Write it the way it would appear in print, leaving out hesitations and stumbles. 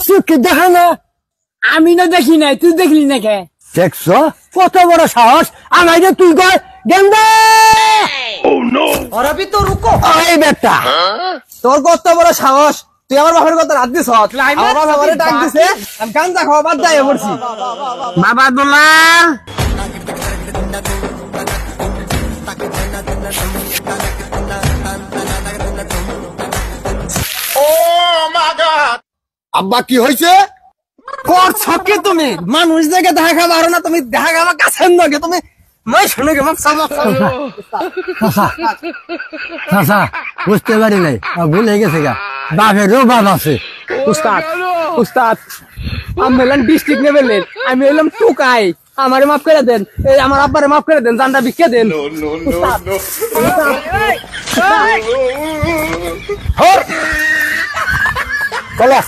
চোখে দেখা না? আমি না দেখি নাই, তুই দেখলি না কে? দেখছ কত বড় সাহস, আমাকে তুই কর গেন্দা। অরবি তো রুকো। এই বেটা তোর কত বড় সাহস, তুই আমার বাবার কথা রাত দিছ। আমার বাবা আমারে ডাক দিছে, আমি গাঞ্জা খাওয়া বাদ দিয়ে পড়ছি। বাবা দুলাল আব্বা কি হয়েছে? করছো কি তুমি? মানুষ দেখে দেখা খাবা না, তুমি দেখা খাবা কাছেন নাকি তুমি? মই শুনে গে বুঝতে পারি নাই, ভুলে গেছে গা, বাপেরও বাপ আছে। উস্তাদ উস্তাদ, আমি এলাম ডিস্ট্রিক্ট লেভেলের, আমি এলাম টুকাই, আমারে মাফ করে দেন, এই আমার আব্বারে মাফ করে দেন, জানটা বিকে দেন। চলে